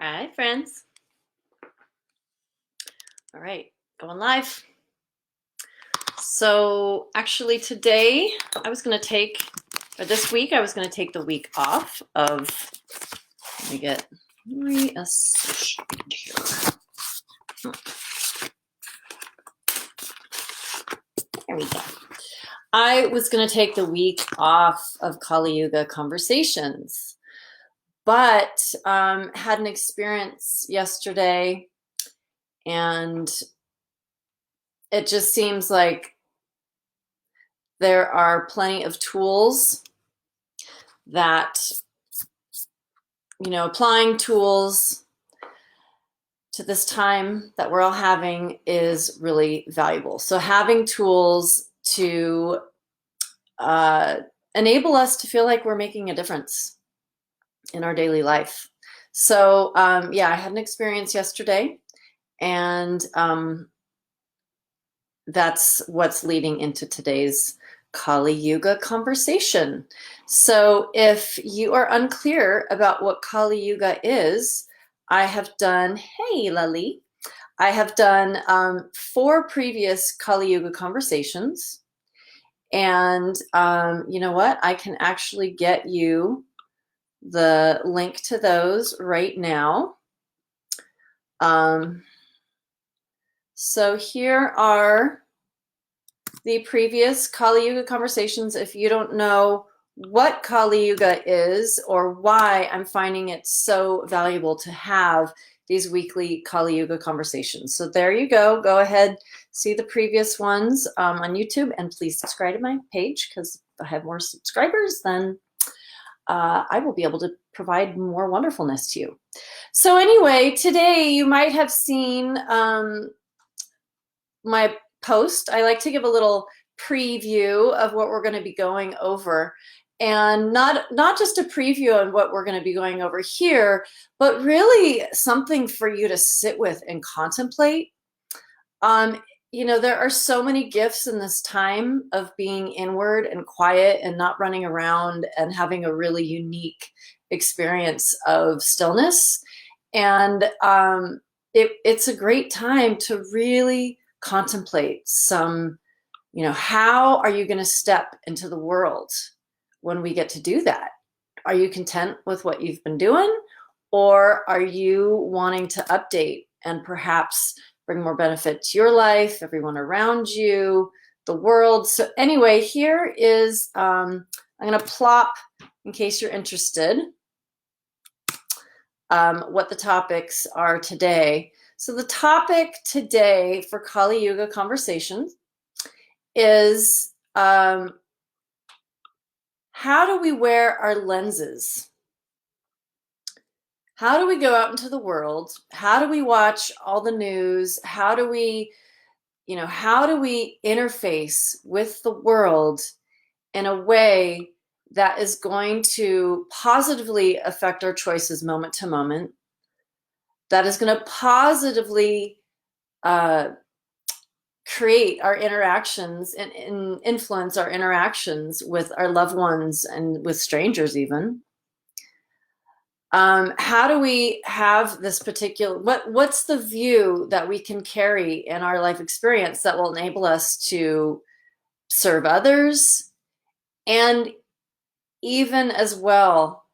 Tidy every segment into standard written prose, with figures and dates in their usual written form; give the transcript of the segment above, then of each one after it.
Hi, friends. All right, going live. So actually today I was going to take, or this week I was going to take the week off of, let me get reassociated here. There we go. I was going to take the week off of Kali Yuga Conversations, but had an experience yesterday, and it just seems like there are plenty of tools that, applying tools to this time that we're all having is really valuable. So having tools to enable us to feel like we're making a difference in our daily life. So yeah, I had an experience yesterday, and that's what's leading into today's Kali Yuga conversation. So if you are unclear about what Kali Yuga is, I have done, hey Lali, I have done 4 previous Kali Yuga conversations. And you know what? I can actually get you the link to those right now. So here are the previous Kali Yuga conversations. If you don't know what Kali Yuga is or why I'm finding it so valuable to have these weekly Kali Yuga conversations. So there you go. Go ahead, see the previous ones on YouTube, and please subscribe to my page, because if I have more subscribers, then I will be able to provide more wonderfulness to you. So anyway, today you might have seen my post. I like to give a little preview of what we're going to be going over, and not just a preview on what we're going to be going over here, but really something for you to sit with and contemplate. There are so many gifts in this time of being inward and quiet and not running around and having a really unique experience of stillness. And it's a great time to really contemplate some, how are you going to step into the world when we get to do that? Are you content with what you've been doing, or are you wanting to update and perhaps bring more benefit to your life, everyone around you, the world? So anyway, here is, I'm going to plop, in case you're interested, what the topics are today. So the topic today for Kali Yuga Conversations is how do we wear our lenses? How do we go out into the world? How do we watch all the news? How do we interface with the world in a way that is going to positively affect our choices moment to moment, that is going to positively create our interactions and influence our interactions with our loved ones and with strangers even? How do we have this particular, what's the view that we can carry in our life experience that will enable us to serve others, and even as well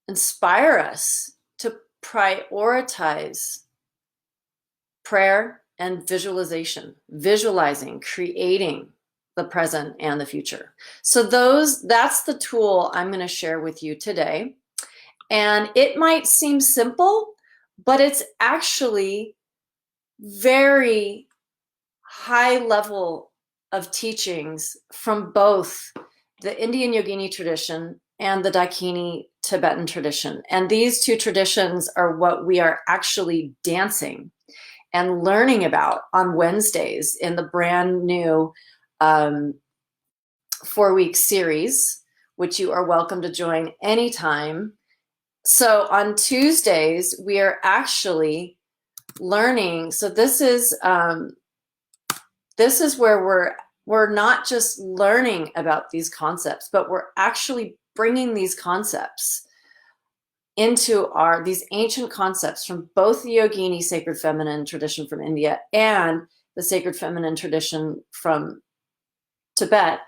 inspire us to prioritize prayer and visualizing, creating the present and the future? So that's the tool I'm going to share with you today. And it might seem simple, but it's actually very high level of teachings from both the Indian Yogini tradition and the Dakini Tibetan tradition. And these two traditions are what we are actually dancing and learning about on Wednesdays in the brand new 4-week series, which you are welcome to join anytime. So on Tuesdays, we are actually learning. So this is where we're not just learning about these concepts, but we're actually bringing these concepts into these ancient concepts from both the Yogini sacred feminine tradition from India and the sacred feminine tradition from Tibet,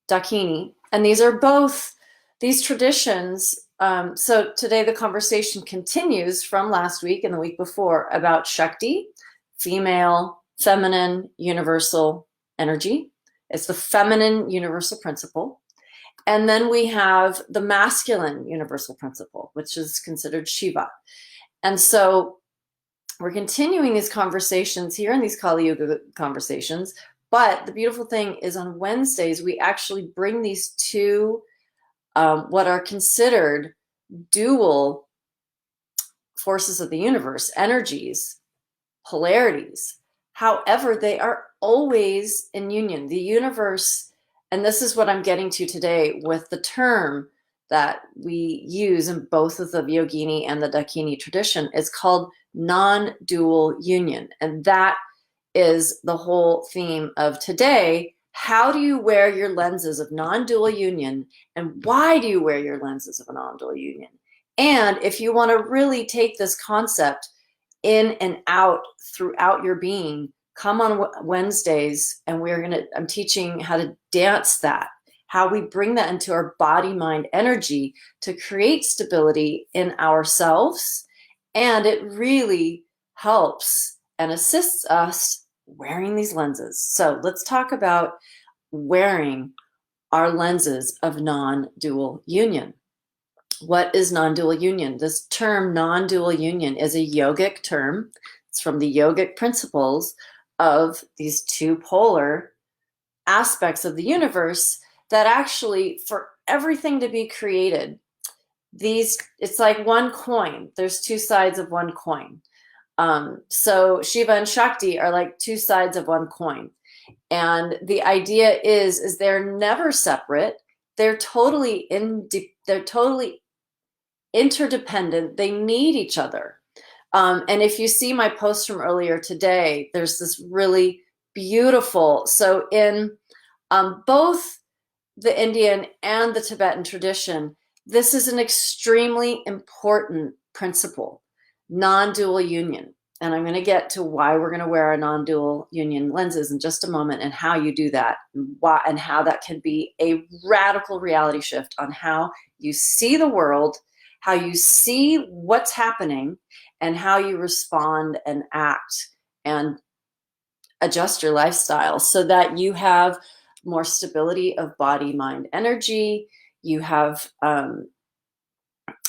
Dakini. And these are both these traditions. So today the conversation continues from last week and the week before about Shakti, female, feminine, universal energy. It's the feminine universal principle. And then we have the masculine universal principle, which is considered Shiva. And so we're continuing these conversations here in these Kali Yuga conversations. But the beautiful thing is on Wednesdays, we actually bring these two, what are considered dual forces of the universe, energies, polarities. However, they are always in union. The universe, and this is what I'm getting to today with the term that we use in both of the Yogini and the Dakini tradition, is called non-dual union. And that is the whole theme of today. How do you wear your lenses of non-dual union, and why do you wear your lenses of a non-dual union? And if you want to really take this concept in and out throughout your being, come on Wednesdays, and I'm teaching how to dance that, how we bring that into our body, mind, energy to create stability in ourselves. And it really helps and assists us wearing these lenses. So let's talk about wearing our lenses of non-dual union. What is non-dual union? This term non-dual union is a yogic term. It's from the yogic principles of these two polar aspects of the universe that actually, for everything to be created, it's like one coin. There's two sides of one coin. So Shiva and Shakti are like two sides of one coin. And the idea is they're never separate. They're totally interdependent. They need each other. And if you see my post from earlier today, there's this really beautiful, so in both the Indian and the Tibetan tradition, this is an extremely important principle, non-dual union. And I'm going to get to why we're going to wear our non-dual union lenses in just a moment, and how you do that, and how that can be a radical reality shift on how you see the world, how you see what's happening, and how you respond and act and adjust your lifestyle so that you have more stability of body, mind, energy. You have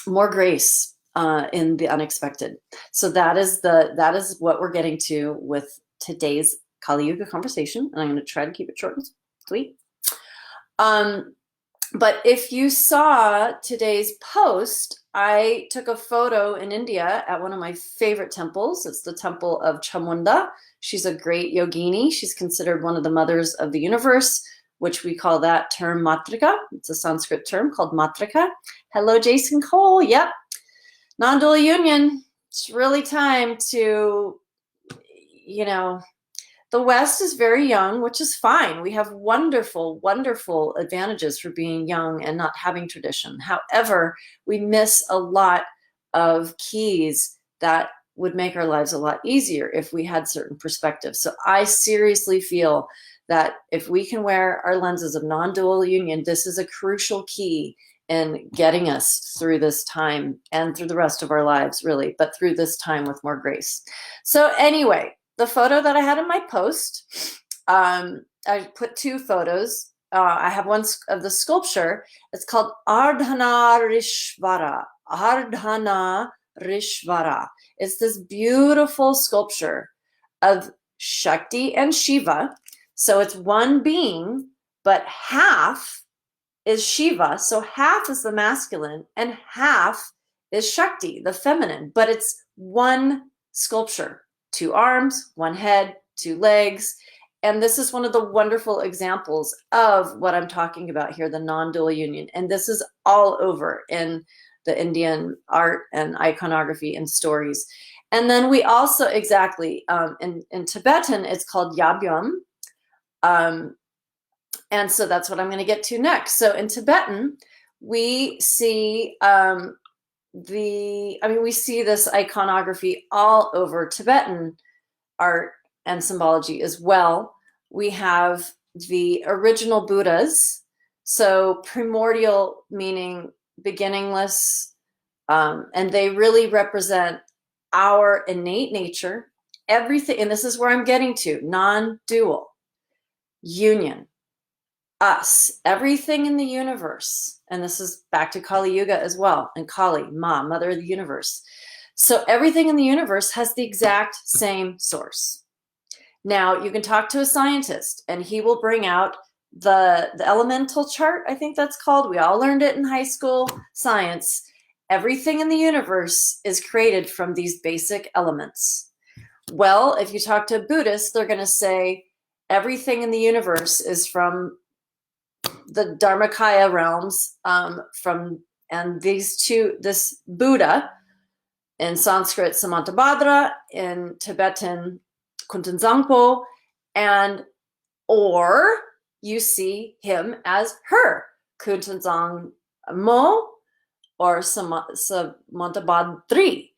more grace in the unexpected. So that is what we're getting to with today's Kali Yuga conversation, and I'm going to try to keep it short and sweet. But if you saw today's post, I took a photo in India at one of my favorite temples. It's the temple of Chamunda. She's a great yogini. She's considered one of the mothers of the universe, which we call that term matrika. It's a Sanskrit term called matrika. Hello, Jason Cole. Yep. Non-dual union. It's really time to, the West is very young, which is fine. We have wonderful, wonderful advantages for being young and not having tradition. However, we miss a lot of keys that would make our lives a lot easier if we had certain perspectives. So I seriously feel that if we can wear our lenses of non-dual union, this is a crucial key in getting us through this time and through the rest of our lives, really, but through this time with more grace. So anyway, the photo that I had in my post, I put two photos. I have one of the sculpture. It's called Ardhana Rishvara. Ardhana Rishvara. It's this beautiful sculpture of Shakti and Shiva. So it's one being, but half is Shiva. So half is the masculine and half is Shakti, the feminine. But it's one sculpture. 2 arms, 1 head, 2 legs. And this is one of the wonderful examples of what I'm talking about here, the non-dual union. And this is all over in the Indian art and iconography and stories. And then we also, exactly, in Tibetan, it's called Yabyum. And so that's what I'm going to get to next. So in Tibetan, we see we see this iconography all over Tibetan art and symbology as well. We have the original Buddhas, so primordial meaning beginningless, and they really represent our innate nature, everything, and this is where I'm getting to, non-dual, union, us, everything in the universe, and this is back to Kali Yuga as well, and Kali, Ma, mother of the universe. So everything in the universe has the exact same source. Now, you can talk to a scientist, and he will bring out the elemental chart, I think that's called. We all learned it in high school science. Everything in the universe is created from these basic elements. Well, if you talk to a Buddhist, they're going to say everything in the universe is from the Dharmakaya realms, and this Buddha, in Sanskrit Samantabhadra, in Tibetan Kuntanzangpo, and or you see him as her, Kuntanzangmo or Samantabhadri.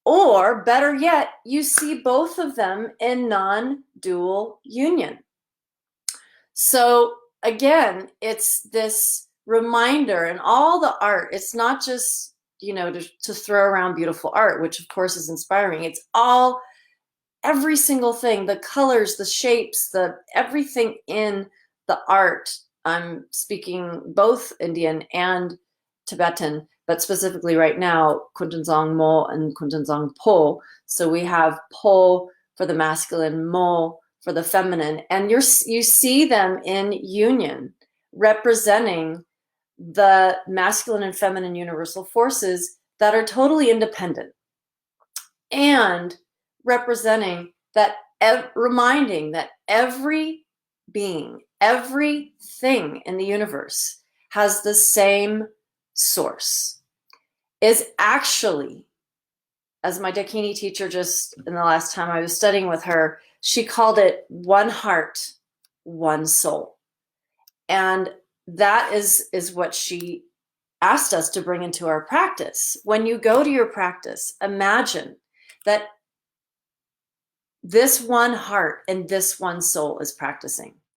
Or better yet, you see both of them in non-dual union. So again, it's this reminder, and all the art, it's not just, to throw around beautiful art, which of course is inspiring. It's every single thing, the colors, the shapes, everything in the art. I'm speaking both Indian and Tibetan, but specifically right now, Kuntanzang Mo and Kuntanzang Po. So we have Po for the masculine, Mo for the feminine, and you see them in union, representing the masculine and feminine universal forces that are totally independent, and representing that, reminding that every being, everything in the universe has the same source, is actually, as my Dakini teacher just in the last time I was studying with her, she called it one heart, one soul. And that is what she asked us to bring into our practice. When you go to your practice, imagine that this one heart and this one soul is practicing.